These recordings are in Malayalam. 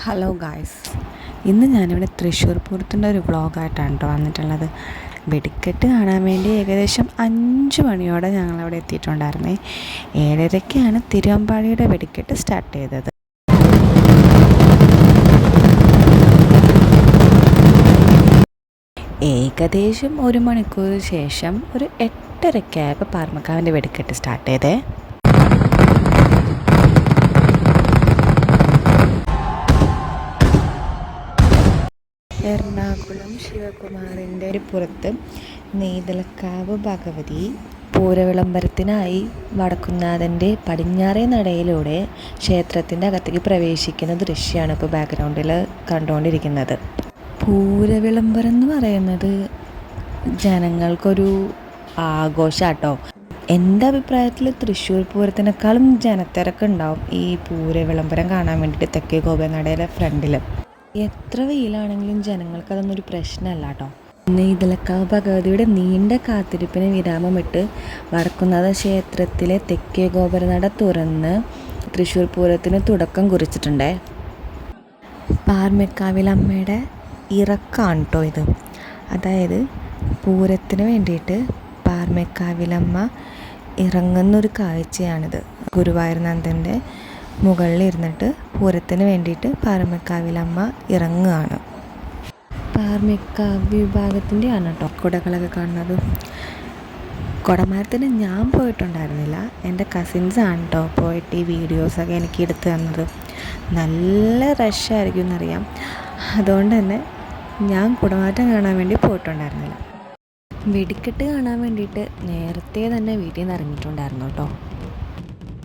ഹലോ ഗായ്സ്, ഇന്ന് ഞാനിവിടെ തൃശ്ശൂർ പൂരത്തിൻ്റെ ഒരു വ്ളോഗായിട്ടാണ് കേട്ടോ വന്നിട്ടുള്ളത്. വെടിക്കെട്ട് കാണാൻ വേണ്ടി ഏകദേശം 5 മണിയോടെ ഞങ്ങളവിടെ എത്തിയിട്ടുണ്ടായിരുന്നേ. 7:30ക്കാണ് തിരുവമ്പാടിയുടെ വെടിക്കെട്ട് സ്റ്റാർട്ട് ചെയ്തത്. ഏകദേശം 1 മണിക്കൂർ ശേഷം ഒരു 8:30 പാറമേക്കാവിൻ്റെ വെടിക്കെട്ട് സ്റ്റാർട്ട് ചെയ്തേ. എറണാകുളം ശിവകുമാറിൻ്റെ പുറത്ത് നെയ്തലക്കാവ് ഭഗവതി പൂരവിളംബരത്തിനായി വടക്കുംനാഥൻ്റെ പടിഞ്ഞാറേ നടയിലൂടെ ക്ഷേത്രത്തിൻ്റെ അകത്തേക്ക് പ്രവേശിക്കുന്ന ദൃശ്യമാണ് ഇപ്പോൾ ബാക്ക്ഗ്രൗണ്ടിൽ കണ്ടുകൊണ്ടിരിക്കുന്നത്. പൂരവിളംബരം എന്ന് പറയുന്നത് ജനങ്ങൾക്കൊരു ആഘോഷാട്ടോ. എൻ്റെ അഭിപ്രായത്തിൽ തൃശ്ശൂർ പൂരത്തിനേക്കാളും ജനത്തിരക്കുണ്ടാവും ഈ പൂരവിളംബരം കാണാൻ വേണ്ടിയിട്ട് തെക്കേ ഗോപുരനടയിലെ ഫ്രണ്ടിൽ. എത്ര വെയിലാണെങ്കിലും ജനങ്ങൾക്കതൊന്നൊരു പ്രശ്നമല്ല കേട്ടോ. നെയ്തലക്കാവ് ഭഗവതിയുടെ നീണ്ട കാത്തിരിപ്പിന് വിരാമമിട്ട് വടക്കുംനാഥ ക്ഷേത്രത്തിലെ തെക്കേ ഗോപുരനട തുറന്ന് തൃശ്ശൂർ പൂരത്തിന് തുടക്കം കുറിച്ചിട്ടുണ്ടേ. പാറമേക്കാവിലമ്മയുടെ ഇറക്കാണ് കേട്ടോ ഇത്. അതായത് പൂരത്തിന് വേണ്ടിയിട്ട് പാറമേക്കാവിലമ്മ ഇറങ്ങുന്നൊരു കാഴ്ചയാണിത്. ഗുരുവായൂർനന്ദൻ്റെ മുകളിൽ ഇരുന്നിട്ട് പൂരത്തിന് വേണ്ടിയിട്ട് പാറമേക്കാവിലമ്മ ഇറങ്ങുകയാണ്. പാറമേക്കാവ് വിഭാഗത്തിൻ്റെ ആണ് കേട്ടോ കുടകളൊക്കെ കാണുന്നത്. കുടമരത്തിന് ഞാൻ പോയിട്ടുണ്ടായിരുന്നില്ല, എൻ്റെ കസിൻസാണ് കേട്ടോ പോയിട്ട് ഈ വീഡിയോസൊക്കെ എനിക്ക് എടുത്തു തന്നത്. നല്ല റഷായിരിക്കും എന്നറിയാം, അതുകൊണ്ട് തന്നെ ഞാൻ കുടമാറ്റം കാണാൻ വേണ്ടി പോയിട്ടുണ്ടായിരുന്നില്ല. വെടിക്കെട്ട് കാണാൻ വേണ്ടിയിട്ട് നേരത്തെ തന്നെ വീട്ടിൽ നിന്ന് ഇറങ്ങിയിട്ടുണ്ടായിരുന്നു കേട്ടോ.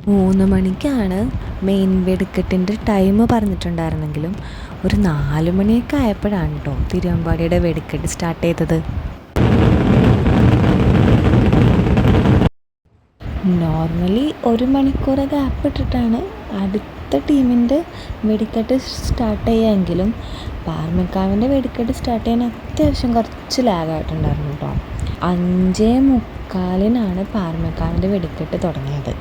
3 മണിക്കാണ് മെയിൻ വെടിക്കെട്ടിൻ്റെ ടൈം പറഞ്ഞിട്ടുണ്ടായിരുന്നെങ്കിലും ഒരു 4 മണിയൊക്കെ ആയപ്പോഴാണ് കേട്ടോ തിരുവമ്പാടിയുടെ വെടിക്കെട്ട് സ്റ്റാർട്ട് ചെയ്തത്. നോർമലി 1 മണിക്കൂർ ഗ്യാപ്പ് ഇട്ടിട്ടാണ് അടുത്ത ടീമിൻ്റെ വെടിക്കെട്ട് സ്റ്റാർട്ട് ചെയ്യുമെങ്കിലും പാറമേക്കാവിൻ്റെ വെടിക്കെട്ട് സ്റ്റാർട്ട് ചെയ്യാൻ അത്യാവശ്യം കുറച്ച് ലാഗായിട്ടുണ്ടായിരുന്നു കേട്ടോ. 5:45 പാറമേക്കാവിൻ്റെ വെടിക്കെട്ട് തുടങ്ങിയത്.